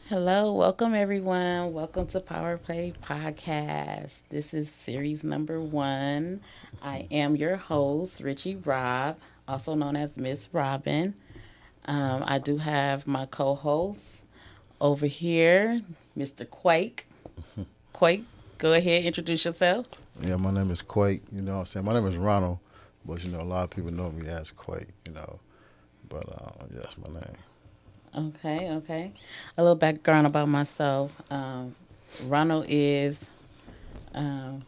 Hello, welcome everyone. Welcome to Power Play Podcast. This is series number one. I am your host, Richie Rob, also known as Miss Robin. I do have my co host over here, Mr. Quake. Quake, go ahead, introduce yourself. Yeah, my name is Quake. You know what I'm saying? My name is Ronald, but a lot of people know me as Quake. But yes, my name. Okay. A little background about myself. Ronald is um,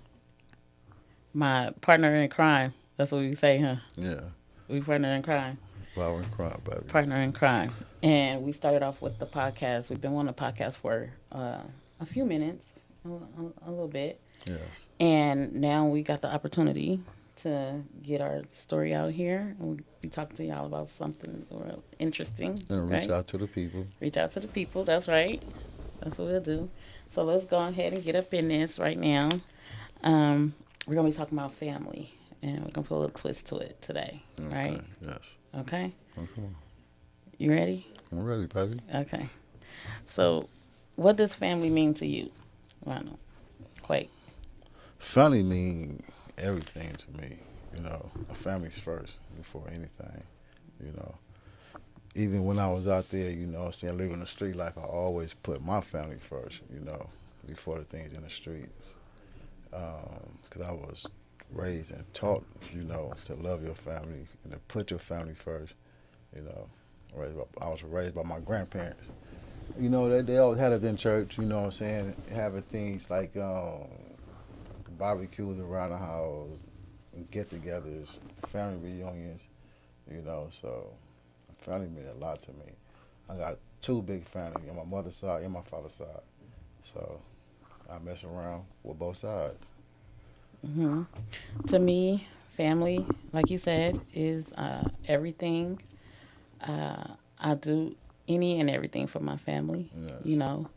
my partner in crime. That's what we say, huh? Yeah, We partner in crime. power and crime, baby. Partner in crime. And we started off with the podcast. We've been on the podcast for a few minutes, a little bit. Yes. And now we got the opportunity to get our story out here. And we'll be talking to y'all about something real interesting, And reach right? out to the people. Reach out to the people. That's right. That's what we'll do. So let's go ahead and get up in this right now. Um, we're going to be talking about family. And we're going to put a little twist to it today, Okay. right? Yes. Okay? Okay. You ready? I'm ready, baby. Okay. So, what does family mean to you, Ronald? Quake. Family mean everything to me. A family's first before anything. You know, even when I was out there, living the street life, I always put my family first. Before the things in the streets. Because I was raised and taught, to love your family and to put your family first. You know, I was raised by my grandparents. They always had it in church. You know what I'm saying? Having things like barbecues around the house, and get-togethers, family reunions. So family meant a lot to me. I got two big families on my mother's side and my father's side. So I mess around with both sides. hmm To me, family, like you said, is everything. I do any and everything for my family. You Yes. know,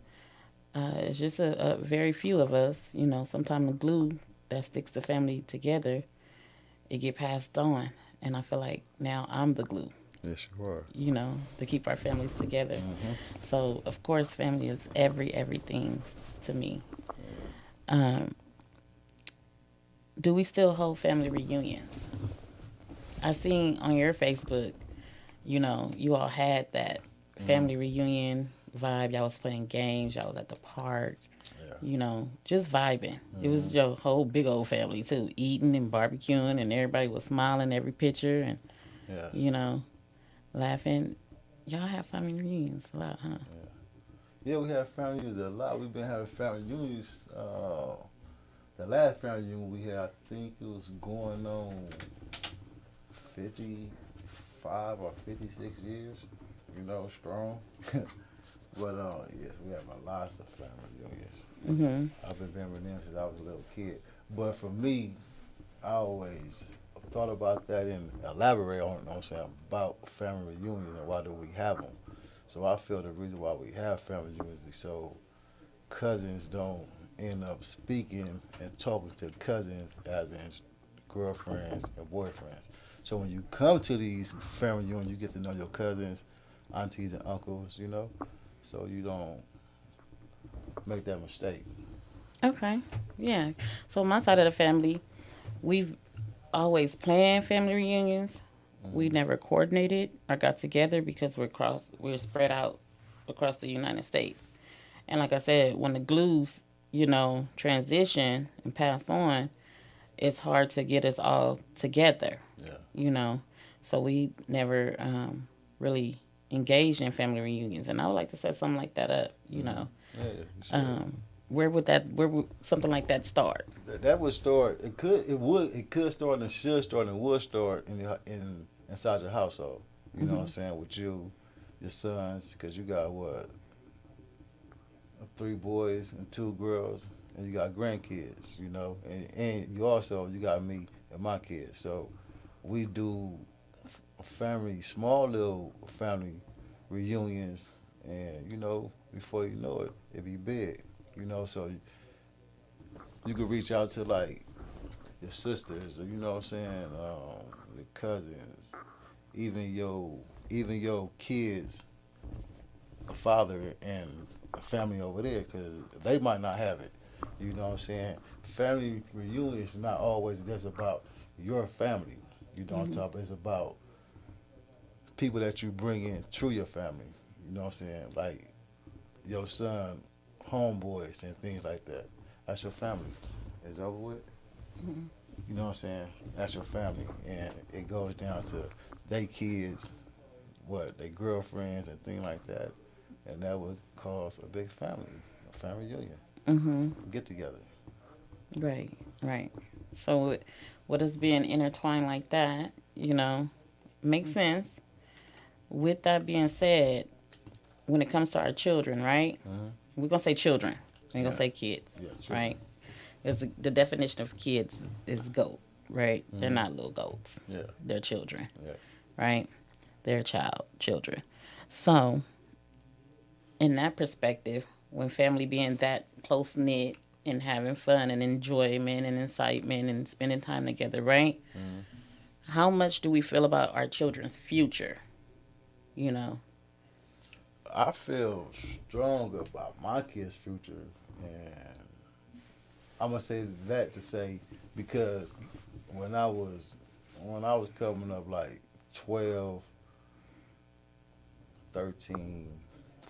it's just a very few of us. Sometimes the glue that sticks the family together, it get passed on, and I feel like now I'm the glue. Yes, you are. To keep our families together. Mm-hmm. So of course, family is everything to me. Um, do we still hold family reunions? I seen on your Facebook, you all had that Mm-hmm. family reunion vibe. Y'all was playing games. Y'all was at the park. Yeah. Just vibing. It Mm-hmm. was your whole big old family too, eating and barbecuing, and everybody was smiling every picture, and Yes. you know, laughing. Y'all have family reunions a lot, huh? Yeah. Yeah, we have family reunions a lot. We've been having family reunions. The last family reunion we had, I think it was going on 55 or 56 years. Strong. But yes, we have a lots of family reunions. Mhm. I've been remembering them since I was a little kid. But for me, I always thought about that and elaborate on, what I'm saying, about family reunions and why do we have them. So I feel the reason why we have family reunions is so cousins don't end up speaking and talking to cousins as in girlfriends and boyfriends. So when you come to these family reunions, you get to know your cousins, aunties, and uncles. So you don't make that mistake. Okay. Yeah. So my side of the family, we've always planned family reunions. We Hmm. never coordinated or got together because we're spread out across the United States. And like I said, when the glues, transition and pass on, it's hard to get us all together, Yeah. you know. So we never really engaged in family reunions. And I would like to set something like that up. Hmm. Yeah, you should. Um, where would something like that start? That would start. It could start and should start and would start in inside your household. You know what I'm Hmm saying with you, your sons, because you got what, three boys and two girls, and you got grandkids. And you got me and my kids. So we do family, small little family reunions, and before you know it, it be big. So you could reach out to like your sisters, or what I'm saying, your cousins, even your kids, father and family over there because they might not have it. You know what I'm saying? Family reunions is not always just about your family. You know what I'm Mhm. talking about? It's about people that you bring in through your family. You know what I'm saying? Like your son, homeboys, and things like that. That's your family. It's over with. Mhm. You know what I'm saying? That's your family, and it goes down to they kids, what they girlfriends and things like that, and that would cause a big family, a family reunion, Mhm. get together. Right. Right. So, with us being intertwined like that, makes sense. With that being said, when it comes to our children, right? Mm-hmm. We're gonna say children. We ain't gonna Yeah, say kids, yeah, children. right? Because the definition of kids is goat, right? They're Mm-hmm. not little goats. Yeah, They're children, yes. right? They're children. So, in that perspective, when family being that close knit and having fun and enjoyment and excitement and spending time together, right? Mm-hmm. How much do we feel about our children's future? You know, I feel strong about my kids' future, and I'm gonna say that to say because when I was when I was coming up, like 12, 13,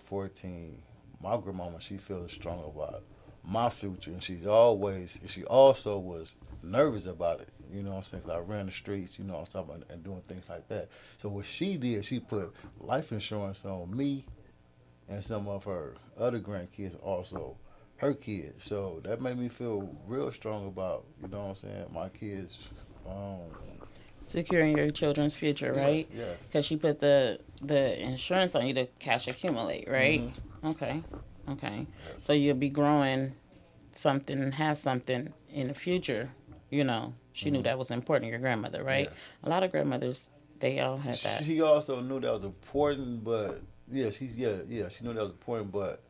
14, my grandmama, she feels strong about my future, and she also was nervous about it. You know what I'm saying? 'Cause I ran the streets, you know what I'm talking about, and doing things like that. So what she did, she put life insurance on me and some of her other grandkids, also her kids. So that made me feel real strong about, you know what I'm saying, my kids. Um, securing your children's future, yeah, right? yes. Because she put the insurance on you to cash accumulate, right? Mm-hmm. Okay, okay. Yes. So you'll be growing something and have something in the future. She knew Mm-hmm. that was important. Your grandmother, right? Yes. A lot of grandmothers, they all had that. She also knew that was important, but she knew that was important. But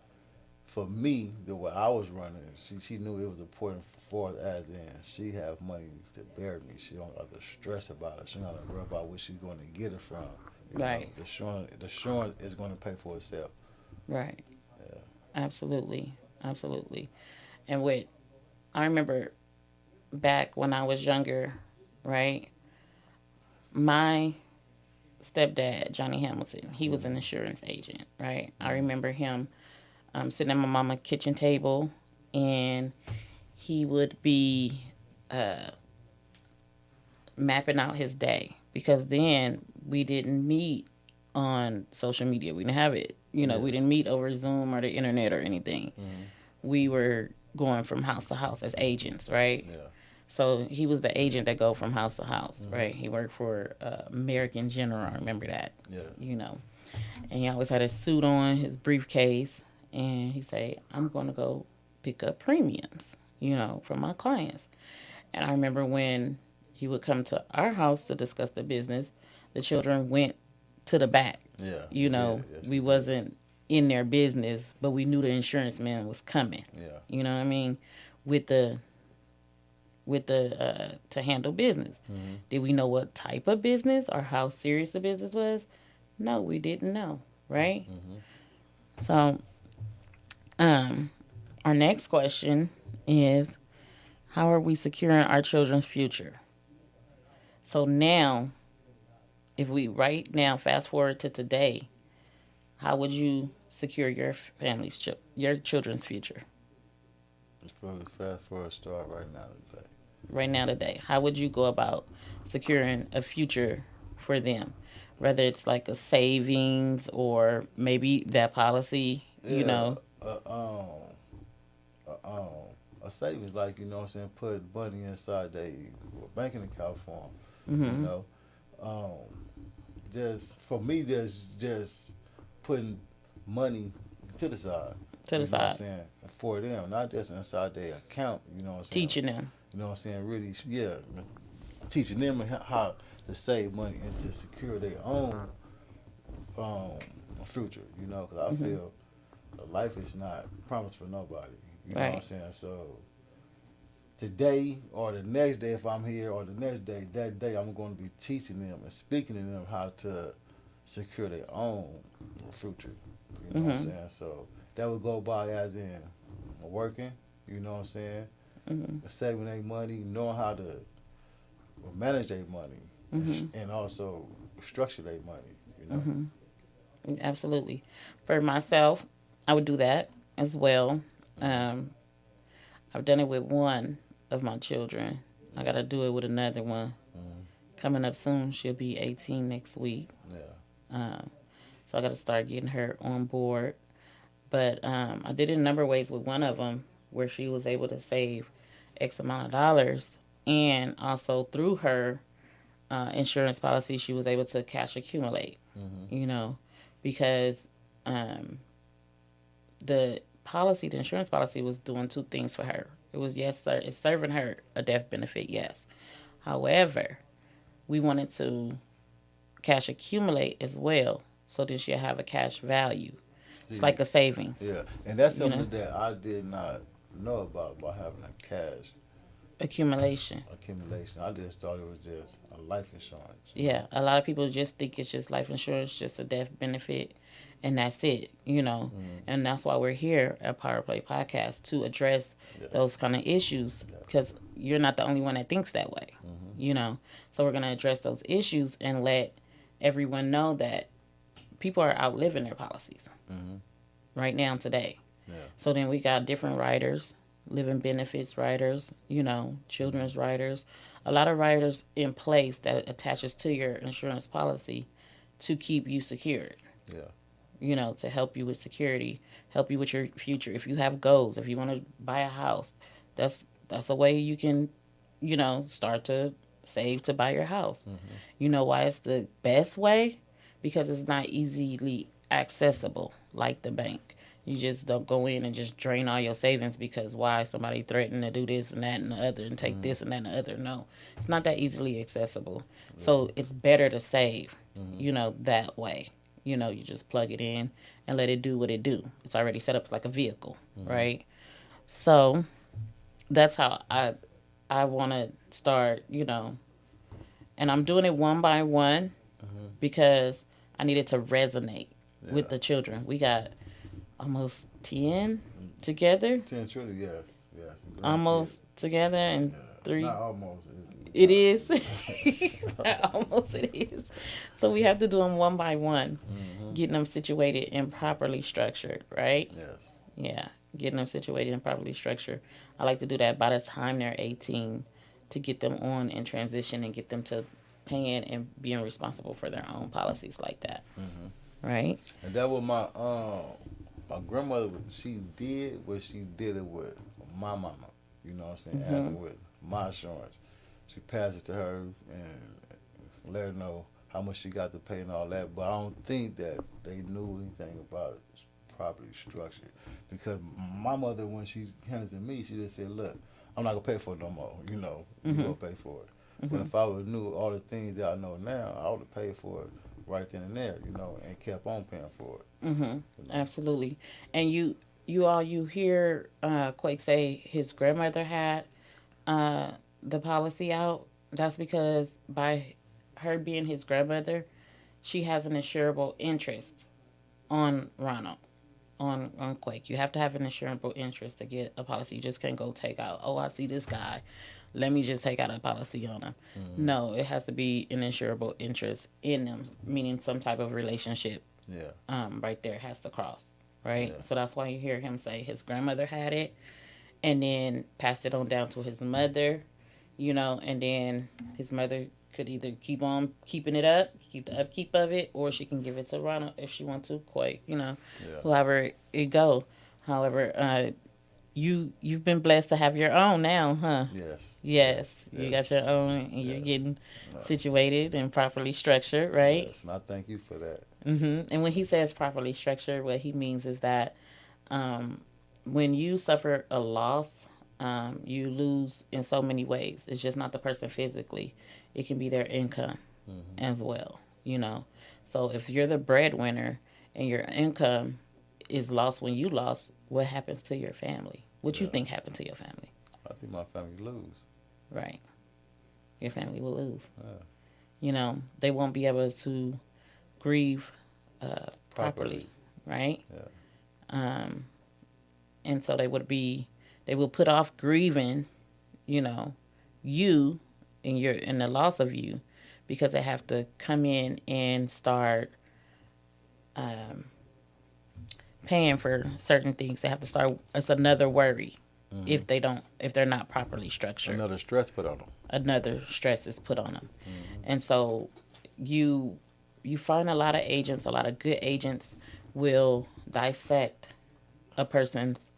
for me, the way I was running, she knew it was important for her as in she have money to bury me. She don't have to stress about it. She don't have to worry about where she's going to get it from. You know, Right, the insurance is going to pay for itself. right. Yeah. Absolutely, absolutely. And I remember back when I was younger, right? My stepdad, Johnny Hamilton, he was an Mm-hmm. insurance agent, right? I Mm-hmm. remember him sitting at my mama's kitchen table, and he would be uh, mapping out his day because then we didn't meet on social media. We didn't have it. We Yes. didn't meet over Zoom or the internet or anything. Mm-hmm. We were going from house to house as agents, right? Yeah. So he was the agent that go from house to house, Mm-hmm. right? He worked for American General. I remember that, Yeah. you know. And he always had his suit on, his briefcase, and he say, "I'm going to go pick up premiums, from my clients." And I remember when he would come to our house to discuss the business, the children went to the back. Yeah. We did. Yes, we We did. wasn't in their business, but we knew the insurance man was coming. Yeah. You know what I mean? With the to handle business. Mm-hmm. Did we know what type of business or how serious the business was? No, we didn't know, right? Mm-hmm. So, um, our next question is, how are we securing our children's future? So now, if we right now fast forward to today, how would you secure your your children's future It's probably fast for a start right now today. right now today? How would you go about securing a future for them? Whether it's like a savings or maybe that policy, Yeah. A savings, like, you know what I'm saying, put money inside a banking account for them, you hmm know. Um, just for me, just putting money to the side, to the you know what I'm side, saying, for them, not just inside their account, you know what I'm saying. teaching them. You know what I'm saying, really, yeah, teaching them how to save money and to secure their own um, future, you know, because I hmm feel life is not promised for nobody. You know what I'm Right. saying? So today or the next day, if I'm here, or the next day, that day, I'm going to be teaching them and speaking to them how to secure their own future. You know what I'm hmm saying? So that would go by as in working, you know what I'm saying, Mhm. saving their money, knowing how to manage their money, Mhm. and also structure their money, you know. Mhm. Absolutely. For myself, I would do that as well. Mm-hmm. Um, I've done it with one of my children. I got Yeah. to do it with another one Mm-hmm. coming up soon. She'll be 18 next week. Yeah. Um, so I got to start getting her on board. But I did it a number of ways with one of them where she was able to save X amount of dollars. And also through her insurance policy, she was able to cash accumulate, Mm-hmm. you know, because um, the insurance policy was doing two things for her. It was, yes, sir, it's serving her a death benefit, yes. However, we wanted to cash accumulate as well so that she'll have a cash value. It's See, like a savings, yeah, and that's you know, something that I did not know about having a cash accumulation. accumulation. I just thought it was just a life insurance, you know. Yeah, a lot of people just think it's just life insurance, just a death benefit, and that's it, you know. Mm-hmm. And that's why we're here at Power Play Podcast to address those Yes. kind of issues Yes. because you're not the only one that thinks that way, Mm-hmm. you know. So we're going to address those issues and let everyone know that people are outliving their policies Mm-hmm. right now today. Yeah. So then we got different riders, living benefits riders, you know, Mm-hmm. children's riders, a lot of riders in place that attaches to your insurance policy to keep you secured, Yeah. you know, to help you with security, help you with your future. If you have goals, if you want to buy a house, that's a way you can, you know, start to save to buy your house. Mm-hmm. You know why it's the best way? Because it's not easily accessible like the bank. You just don't go in and just drain all your savings because why somebody threatened to do this and that and the other and take Mm-hmm. this and that and the other. No, it's not that easily accessible. Yeah. So it's better to save, Mm-hmm. you know, that way. You know, you just plug it in and let it do what it do. It's already set up as like a vehicle, Mm-hmm. right? So that's how I want to start, you know, and I'm doing it one by one Mm-hmm. because I needed to resonate with Yeah. the children. We got almost 10 together, 10 children, yes, yes, grandkids. almost together, and Yeah, not three. almost. It is. Almost it is. So we have to do them one by one, Mm-hmm. getting them situated and properly structured, right? Yes. Yeah, getting them situated and properly structured. I like to do that by the time they're 18 to get them on and transition and get them to paying and being responsible for their own policies like that, Mm-hmm. right? And that was my grandmother. She did what she did it with my mama. You know what I'm saying? As Mm-hmm. in with my insurance, she passed it to her and let her know how much she got to pay and all that. But I don't think that they knew anything about it properly structured because my mother, when she handed it to me, she just said, "Look, I'm not gonna pay for it no more. You know, you Mm-hmm. gonna pay for it." But Mm-hmm. if I would knew all the things that I know now, I would have paid for it right then and there, you know, and kept on paying for it. Mm-hmm. You know. Absolutely. And you hear Quake say his grandmother had uh, the policy out. That's because by her being his grandmother, she has an insurable interest on Ronald, on Quake. You have to have an insurable interest to get a policy. You just can't go take out, oh, I see this guy. Let me just take out a policy on him. Hmm. No, it has to be an insurable interest in them, meaning some type of relationship Yeah. right there has to cross, right? Yeah. So that's why you hear him say his grandmother had it and then passed it on down to his mother, you know, and then his mother could either keep on keeping it up, keep the upkeep of it, or she can give it to Ronald if she wants to, quite, you know, Yeah. whoever it go. However, you've been blessed to have your own now, huh? Yes. Yes. Yes, you got Yes. your own, and you're Yes. getting Uh, situated and properly structured, right? yes. And I thank you for that. And when he says properly structured, what he means is that um, when you suffer a loss, you lose in so many ways. It's just not the person physically; it can be their income Hmm. as well. You know, so if you're the breadwinner and your income is lost when you lost, what happens to your family? What you Yeah. think happened to your family? I think my family lose. Right, your family will lose. Yeah. You know, they won't be able to grieve properly, Properly. right? Yeah. um, and so they will put off grieving, you know, you and the loss of you, because they have to come in and start um, paying for certain things. They have to start. It's another worry Mm-hmm. if they're not properly structured. Another stress put on them. Another stress is put on them, Mm-hmm. and so you you find a lot of agents, a lot of good agents will dissect a person's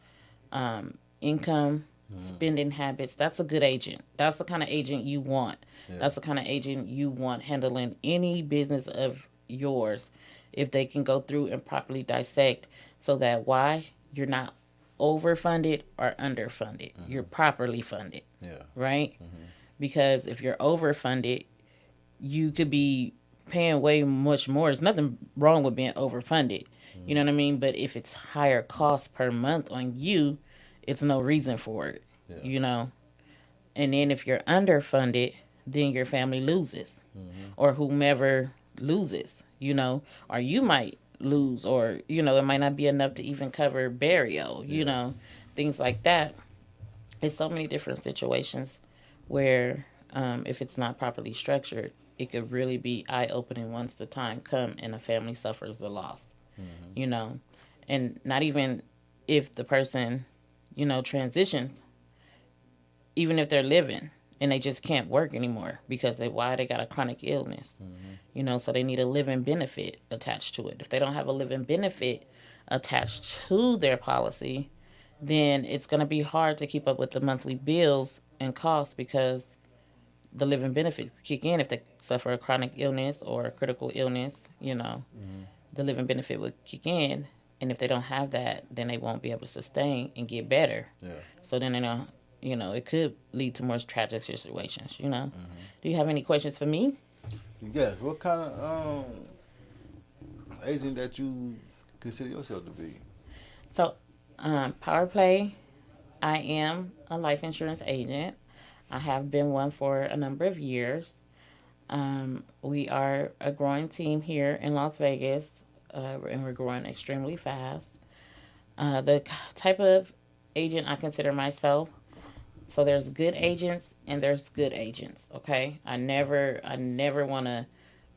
income, Mm-hmm. spending habits. That's a good agent. That's the kind of agent you want. Yeah. That's the kind of agent you want handling any business of yours, if they can go through and properly dissect, so that why you're not overfunded or underfunded. Mm-hmm. You're properly funded, Yeah. right? Mm-hmm. Because if you're overfunded, you could be paying way much more. There's nothing wrong with being overfunded. You know what I mean? But if it's higher cost per month on you, it's no reason for it. Yeah. You know? And then if you're underfunded, then your family loses. Mm-hmm. Or whomever loses, or you might lose, or, it might not be enough to even cover burial, Yeah. things like that. It's so many different situations where if it's not properly structured, it could really be eye opening once the time come and a family suffers the loss, Mm-hmm. you know, and not even if the person, transitions, even if they're living and they just can't work anymore because they got a chronic illness, Mm-hmm. so they need a living benefit attached to it. If they don't have a living benefit attached to their policy, then it's going to be hard to keep up with the monthly bills and costs, because the living benefits kick in if they suffer a chronic illness or a critical illness. Mm-hmm. The living benefit would kick in, and if they don't have that, then they won't be able to sustain and get better. Yeah. So then, it could lead to more tragic situations. Mm-hmm. Do you have any questions for me? Yes. What kind of agent that you consider yourself to be? So, Power Play, I am a life insurance agent. I have been one for a number of years. We are a growing team here in Las Vegas, and we're growing extremely fast. The type of agent I consider myself, so there's good agents and there's good agents. Okay, I never want to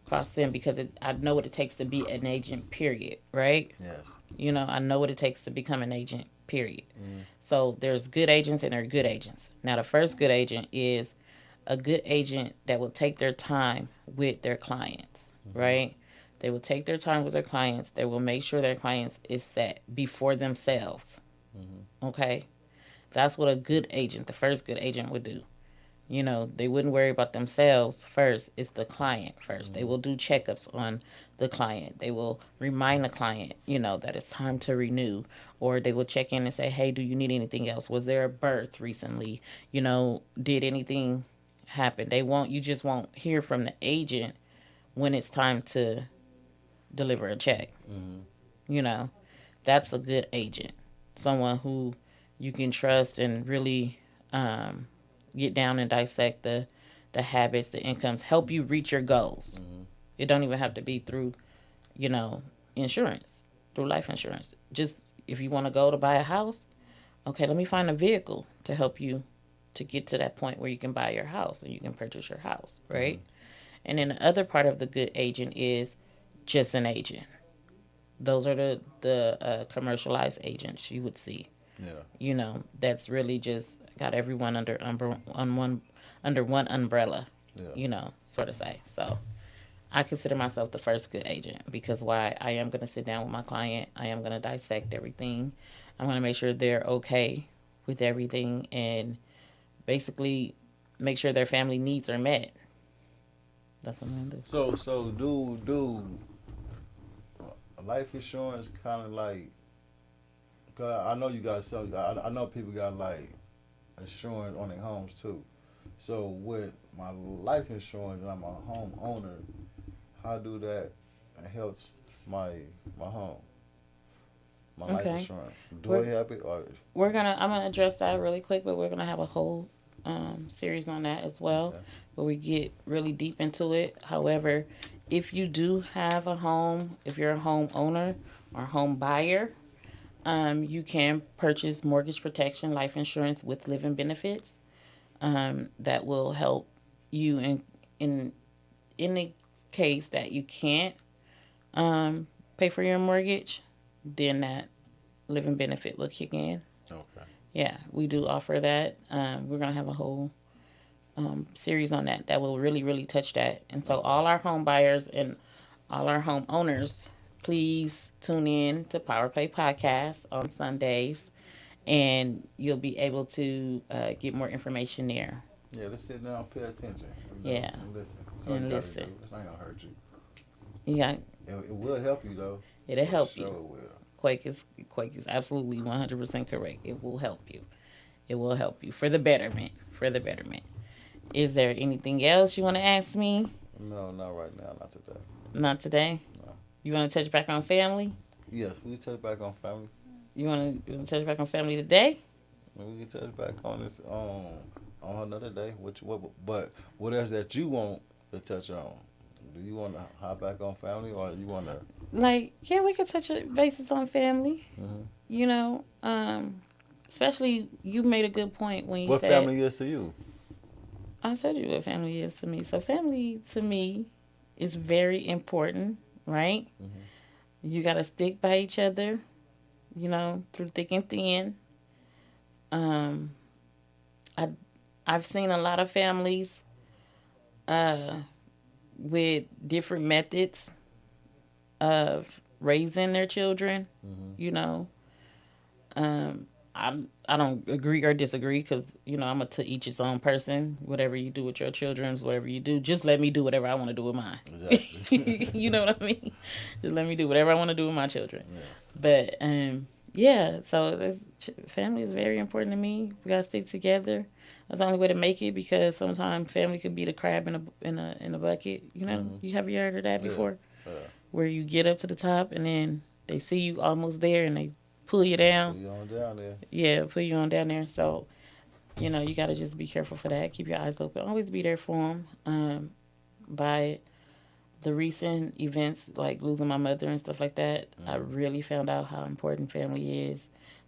cross them, because I know what it takes to be an agent. Period. Right? Yes. I know what it takes to become an agent. Period. Mm-hmm. So there's good agents and there are good agents. Now, the first good agent is a good agent that will take their time with their clients, Mm-hmm. right? They will take their time with their clients. They will make sure their clients is set before themselves. Mm-hmm. Okay? That's what a good agent, the first good agent, would do. They wouldn't worry about themselves first. It's the client first. They Mm-hmm. will do checkups on the client. They will remind the client, that it's time to renew. Or they will check in and say, hey, do you need anything else? Was there a birth recently? Did anything happen? You just won't hear from the agent when it's time to deliver a check. Mm-hmm. You know, that's a good agent. Someone who you can trust and really get down and dissect the habits, the incomes, help you reach your goals. Mm-hmm. It don't even have to be through, you know, insurance, through life insurance. Just if you want to go to buy a house, okay, let me find a vehicle to help you to get to that point where you can buy your house and you can purchase your house, right? Mm-hmm. And then the other part of the good agent is just an agent. Those are the commercialized agents you would see. Yeah. That's really just got everyone under one umbrella. Yeah. Sort of say. So I consider myself the first good agent, because why? I am going to sit down with my client. I am going to dissect everything. I'm going to make sure they're okay with everything, and basically make sure their family needs are met. That's what I'm going to do. So do life insurance kind of like? Cause I know you got some. I know people got like insurance on their homes too. So with my life insurance, and I'm a homeowner. How do that helps my home, my life Okay. insurance? Do I have it or? I'm gonna address that really quick, but we're gonna have a whole series on that as well, Okay. where we get really deep into it. However, if you do have a home, if you're a homeowner or home buyer, You can purchase mortgage protection, life insurance with living benefits. That will help you in in the case that you can't pay for your mortgage. Then that living benefit will kick in. Okay. Yeah, we do offer that. We're gonna have a whole series on that will really touch that. And so Okay. all our home buyers and all our homeowners, please tune in to Power Play Podcast on Sundays, and you'll be able to get more information there. Yeah, let's sit down, pay attention, Yeah, and listen. That's all you and gotta do. listen. It's not gonna hurt you. Yeah, It will help you though. it'll For help sure, you. it will. Quake is absolutely 100% correct. It will help you. It will help you for the betterment. For the betterment. Is there anything else you want to ask me? No, not right now, not today. Not today. No. You want to touch back on family? Yes, we touch back on family. You want to touch back on family today? And we can touch back on this on another day. But what else that you want to touch on? Do you want to hop back on family, or you want to? Like, yeah, we could touch bases on family. Mm-hmm. You know, especially you made a good point when you What said family is to you? I told you what family is to me. So family to me is very important, right? Mm-hmm. You gotta stick by each other, through thick and thin. Um, I I've seen a lot of families uh, with different methods of raising their children. Mm-hmm. You know, um, I don't agree or disagree because I'm a to each its own person. Whatever you do with your children's, whatever you do, just let me do whatever I want to do with mine. Exactly. You know what I mean? Just let me do whatever I want to do with my children. Yes. But yeah, so family is very important to me. We gotta stick together. That's the only way to make it because sometimes family could be the crab in a bucket. Mm-hmm. You have you heard of that Yeah. before? Yeah. Where you get up to the top and then they see you almost there and they pull you down. Put you on down there. Yeah, put you on down there. So you gotta just be careful for that. Keep your eyes open. Always be there for them. By the recent events like losing my mother and stuff like that, I Mm-hmm. really found out how important family is.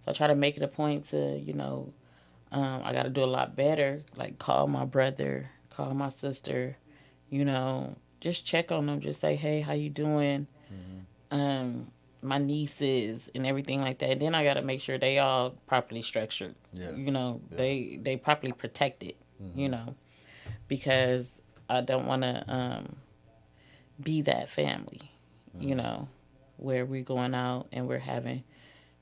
So I try to make it a point to, I got to do a lot better. Like call my brother, call my sister, just check on them. Just say, hey, how you doing? Mm-hmm. Um, my nieces and everything like that. And then I got to make sure they all properly structured. Yes. Yeah. They properly protected. Mm-hmm. You know, because I don't want to be that family, you Mm-hmm. know, where we're going out and we're having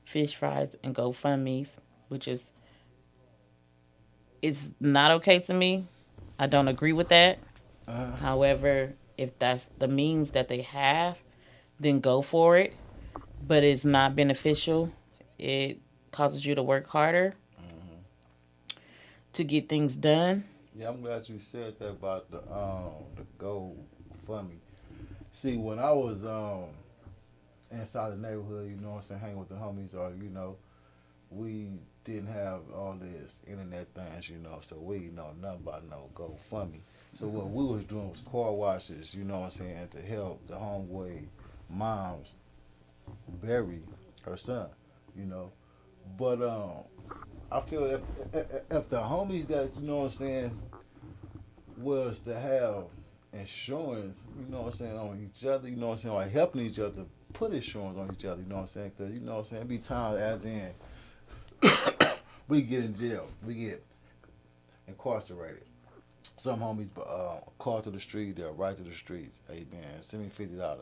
fish fries and GoFundMe's, which is not okay to me. I don't agree with that. Uh, However, if that's the means that they have, then go for it. But it's not beneficial. It causes you to work harder mm-hmm. to get things done. Yeah, I'm glad you said that about the GoFundMe. See, when I was inside the neighborhood, you know what I'm saying, hanging with the homies, or we didn't have all this internet things, so we know nothing about no GoFundMe. So what we was doing was car washes, you know what I'm saying, to help the homeboy moms bury her son, you know. But I feel if the homies that you know what I'm saying was to have insurance, you know what I'm saying, on each other, you know what I'm saying, like helping each other put insurance on each other, you know what I'm saying, because you know what I'm saying, it be times as in we get in jail, we get incarcerated. Some homies call to the street, they'll write to the streets, hey man, send me $50,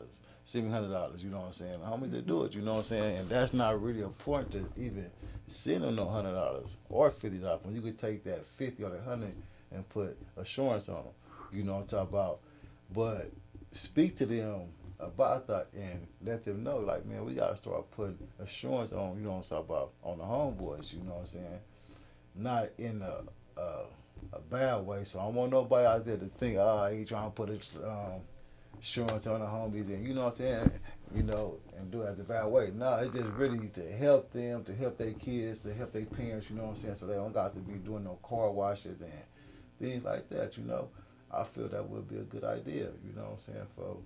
send me $100, you know what I'm saying. Homies they do it, you know what I'm saying, and that's not really a point to even send them no $100 or $50 when you could take that 50 or that 100 and put assurance on them. You know what I'm talking about. But speak to them about that and let them know, like, man, we gotta start putting assurance on, you know what I'm talking about, on the homeboys, you know what I'm saying. Not in a bad way. So I don't want nobody out there to think, he trying to put insurance on the homies and you know what I'm saying, and do it as a bad way. No, it's just really to help them, to help their kids, to help their parents, you know what I'm saying, so they don't got to be doing no car washes and things like that, I feel that would be a good idea, you know what I'm saying, for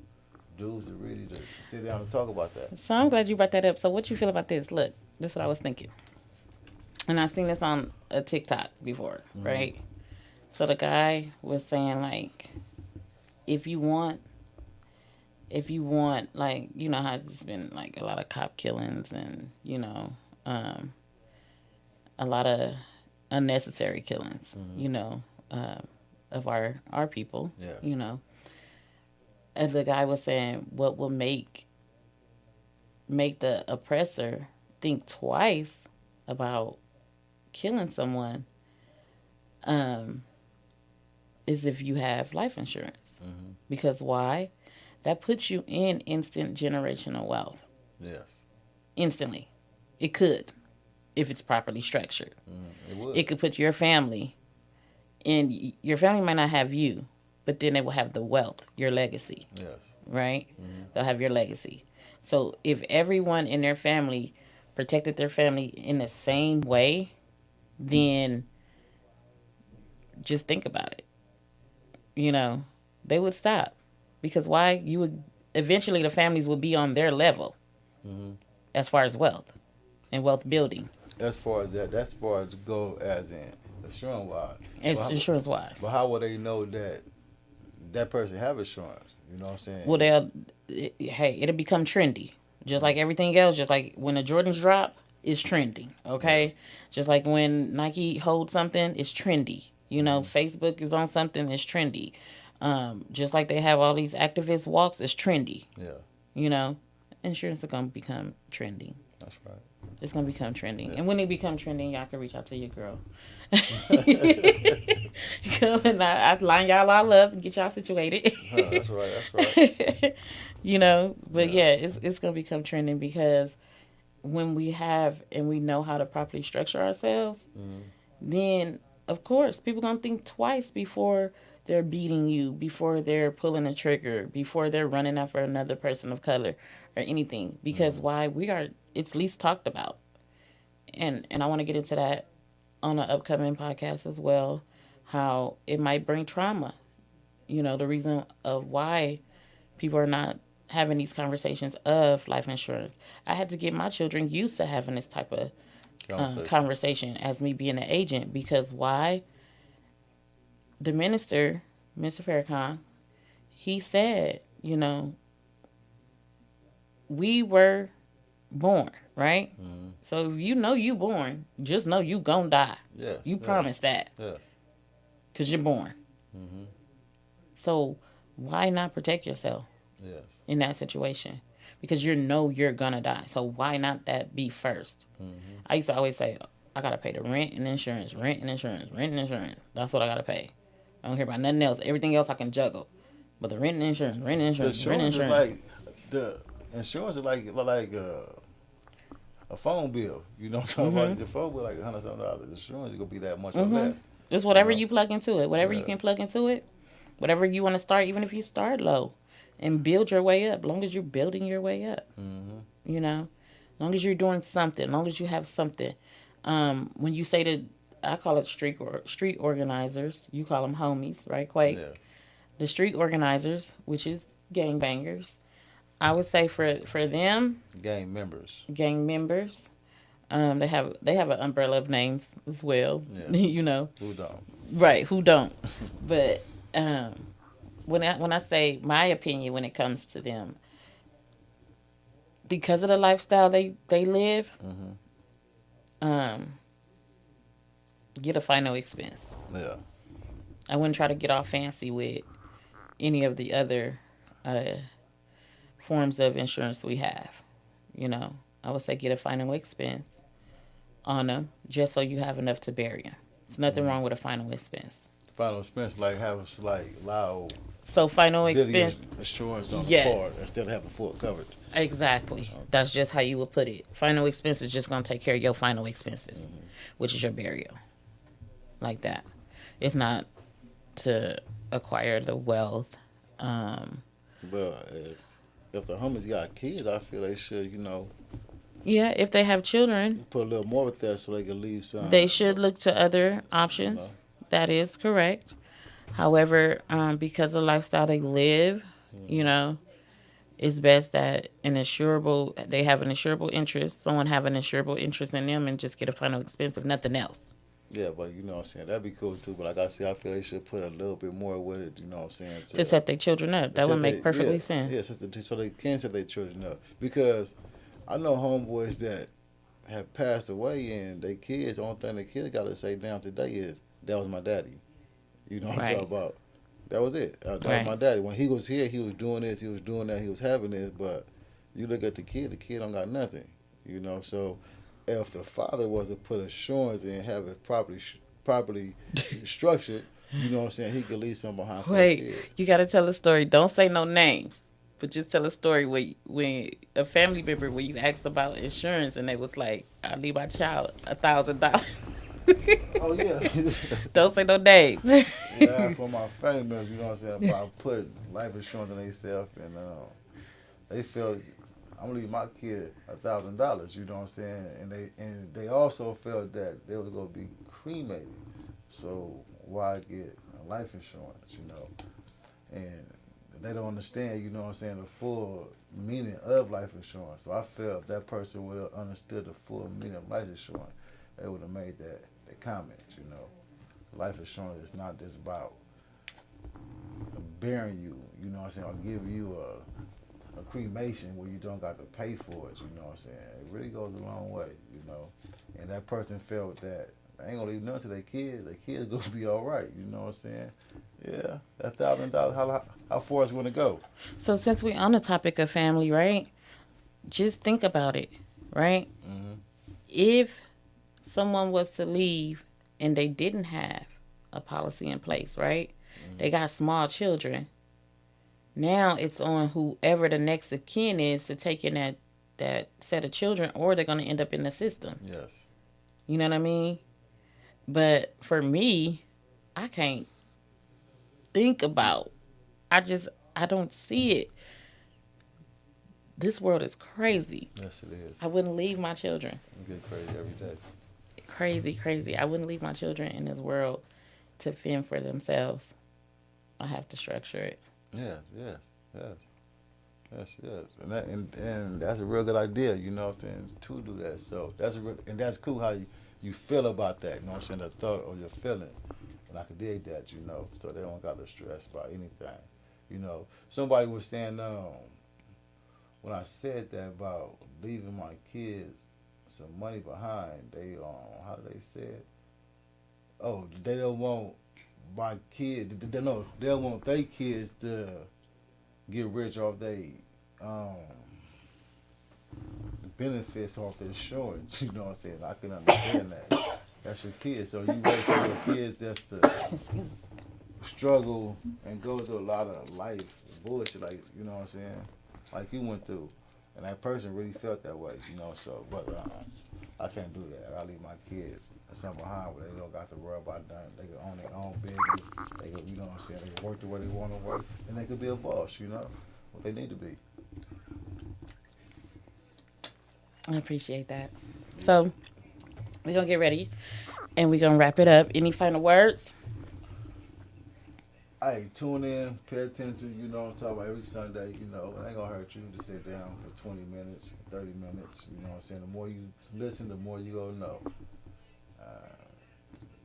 dudes to really to sit down and talk about that. So I'm glad you brought that up. So what you feel about this? Look, That's what I was thinking. And I seen this on a TikTok before, Mm-hmm. right? So the guy was saying like, if you want, like, you know how it's been like a lot of cop killings and um, a lot of unnecessary killings, Mm-hmm. um, of our people, Yes. as the guy was saying, what will make the oppressor think twice about killing someone, um, is if you have life insurance. Mm-hmm. Because why? That puts you in instant generational wealth. Yes. Instantly. It could, if it's properly structured. Mm-hmm. It would. It could put your family, and your family might not have you, but then they will have the wealth, your legacy, Yes. right? Mm-hmm. They'll have your legacy. So if everyone in their family protected their family in the same way, then just think about it. You know, they would stop. Because why? You would eventually the families would be on their level Mm-hmm. as far as wealth and wealth building. As far as that, that's far as to go as in insurance wise. But It's how, insurance wise. but how will they know that that person have insurance? You know what I'm saying? Well, hey, it'll become trendy. Just like everything else, just like when the Jordans drop, it's trending. Yeah. Okay, just like when Nike holds something, it's trendy. Facebook is on something, it's trendy. Just like they have all these activist walks, it's trendy. Yeah. You know, insurance is gonna become trending. That's right. It's gonna become trending, Yes. and when it becomes trending, y'all can reach out to your girl. Come and I line y'all all up and get y'all situated. That's right. That's right. But Yeah. yeah, it's gonna become trending because when we have and we know how to properly structure ourselves, Mm-hmm. then of course people gonna think twice before they're beating you, before they're pulling a trigger, before they're running after another person of color or anything. Because Mm-hmm. why? It's least talked about, and I want to get into that on an upcoming podcast as well. How it might bring trauma. The reason of why people are not having these conversations of life insurance. I had to get my children used to having this type of conversation as me being an agent, because why? The minister, Mr. Farrakhan, he said, we were born, right? Mm-hmm. So if you born, just know you gonna die. Yes. You Yes. promise that Yes. because you're born. Mm-hmm. So why not protect yourself Yes. in that situation? Because you're gonna die. So why not that be first? Mm-hmm. I used to always say, I gotta pay the rent and insurance, rent and insurance, rent and insurance. That's what I gotta pay. I don't care about nothing else. Everything else I can juggle. But the rent and insurance, rent and The insurance, rent and insurance is insurance. like the insurance is like a phone bill. You know what I'm talking about? The phone bill like $100 something. The insurance is gonna be that much or less. It's whatever You know? you plug into it. Whatever you Yeah. can plug into it. Whatever you want to start, even if you start low and build your way up. Long as you're building your way up. Mm-hmm. Long as you're doing something, long as you have something. When you say that, I call it street organizers. You call them homies, right, Quake? Yeah. The street organizers, which is gangbangers. I would say for them, Gang members. gang members. They have an umbrella of names as well. Yeah. Who don't? Right? Who don't? But when I say my opinion when it comes to them, because of the lifestyle they live, Mm-hmm. um, get a final expense. Yeah. I wouldn't try to get all fancy with any of the other forms of insurance we have. I would say get a final expense on them just so you have enough to bury them. There's nothing wrong with a final expense. Final expense like have us like loud So final billion expense, insurance on the Yes. card instead of having full coverage. exactly. That's just how you would put it. Final expense is just gonna take care of your final expenses, which is your burial, like that. It's not to acquire the wealth. But if the homies got kids, I feel they should, Yeah, if they have children, put a little more with that so they can leave some. they should look to other options. That is correct. However, because of the lifestyle they live, it's best that they have an insurable interest, someone have an insurable interest in them, and just get a final expense if nothing else. Yeah, but you know what I'm saying? That'd be cool too. But like I said, I feel they should put a little bit more with it, you know what I'm saying? To set their children up. To That would set make they, yeah, perfectly sense. yeah, so they can set their children up. Because I know homeboys that have passed away and their kids, the only thing their kids got to say down today is, that was my daddy. You know what I'm talking Right. about? That was it. That was my Right. daddy. When he was here, he was doing this, he was doing that, he was having this. But you look at the kid don't got nothing. You know, so if the father was to put assurance and have it properly structured, you know what I'm saying, he could leave something behind for his Wait, kids. you got to tell a story. Don't say no names, but just tell a story where when a family member when you asked about insurance and they was like, "I'll leave my child $1,000." Oh yeah. Don't say no names. Yeah, for my family members, you know what I'm saying. If I put life insurance on themselves and they felt I'm gonna leave my kid $1,000, you know what I'm saying, and they also felt that they was gonna be cremated, so why get life insurance, you know, and they don't understand, you know what I'm saying, the full meaning of life insurance. So I felt if that person would have understood the full meaning of life insurance, they would have made that comment, you know. Life insurance is not just about burying you, you know what I'm saying, or give you a cremation where you don't got to pay for it, you know what I'm saying. It really goes a long way, you know. And that person felt that they ain't gonna leave nothing to their kids gonna be all right, you know what I'm saying. Yeah, that $1,000, how far is it gonna go? So since we're on the topic of family, right? Just think about it, right? Mm-hmm. If someone was to leave and they didn't have a policy in place, right? Mm-hmm. They got small children. Now it's on whoever the next of kin is to take in that set of children, or they're gonna end up in the system. Yes. You know what I mean? But for me, I can't think about. I just I don't see it. This world is crazy. Yes, it is. I wouldn't leave my children. You get crazy every day. Crazy, crazy. I wouldn't leave my children in this world to fend for themselves. I have to structure it. Yes, yes, yes, yes. And that's a real good idea, you know what I'm saying, to do that. So and that's cool how you feel about that, you know what I'm saying, the thought or your feeling. And I could dig that, you know, so they don't got to stress about anything. You know, somebody was saying, when I said that about leaving my kids some money behind, they, how do they say it? Oh, they don't want my kids, they don't want their kids to get rich off they, um, benefits off the insurance, you know what I'm saying? I can understand that. That's your kids, so you wait for your kids just to struggle and go through a lot of life bullshit, like, you know what I'm saying, like you went through, and that person really felt that way, you know. So, but I can't do that. I leave my kids something behind where they don't got to worry about nothing. They can own their own business. They can, you know what I'm saying, they can work the way they want to work, and they could be a boss, you know, what they need to be. I appreciate that. So we're gonna get ready and we're gonna wrap it up. Any final words? Hey, tune in, pay attention, you know what I'm talking about, every Sunday, you know, it ain't gonna hurt you to sit down for 20 minutes, 30 minutes, you know what I'm saying, the more you listen, the more you gonna know. Uh,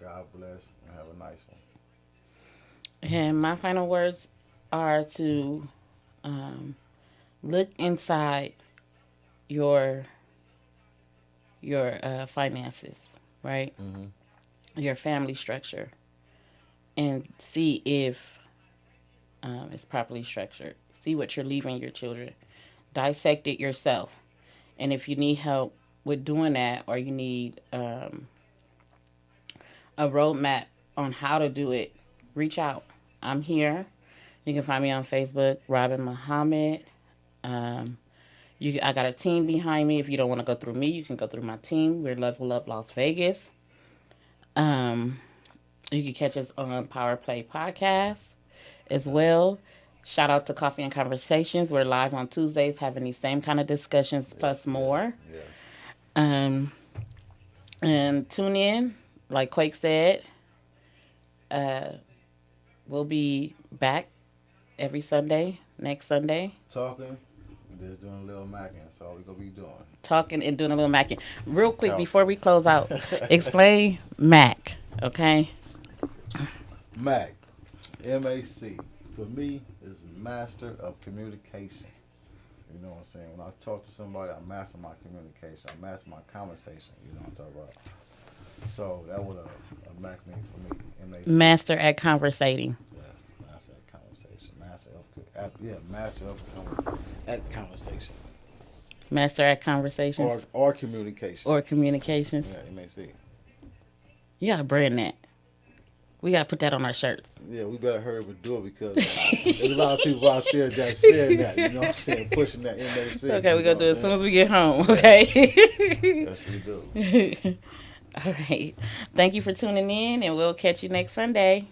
God bless, and have a nice one. And my final words are to um, look inside your finances, right? Mm-hmm. Your family structure, and see if it's properly structured. See what you're leaving your children. Dissect it yourself. And if you need help with doing that, or you need a roadmap on how to do it, reach out. I'm here. You can find me on Facebook, Robin Muhammad. Um, I got a team behind me. If you don't want to go through me, you can go through my team. We're Level Up Las Vegas. Um, you can catch us on Power Play Podcast as Yes, well. Shout out to Coffee and Conversations. We're live on Tuesdays having these same kind of discussions plus yes, yes, more. yes. Um, and tune in. Like Quake said, uh, we'll be back every Sunday, next Sunday. Talking, Just doing a little macking. That's all we gonna be doing. Talking and doing a little macking. Real quick Talking. before we close out, explain Mac, okay? Mac, MAC. For me, is master of communication. You know what I'm saying? When I talk to somebody, I master my communication. I master my conversation. You know what I'm talking about? So that would a Mac mean for me. MAC. Master at conversating. Yes, master at conversation. Master of at conversation. Master at conversations. Or communication. Or communications. Yeah, MAC. You gotta brand that. We gotta put that on our shirts. Yeah, we better hurry up and do it because there's a lot of people out there that said that. You know what I'm saying? Pushing that MAC. Okay, we're gonna do it as soon as we get home. Okay. Yes, we do. All right. Thank you for tuning in, and we'll catch you next Sunday.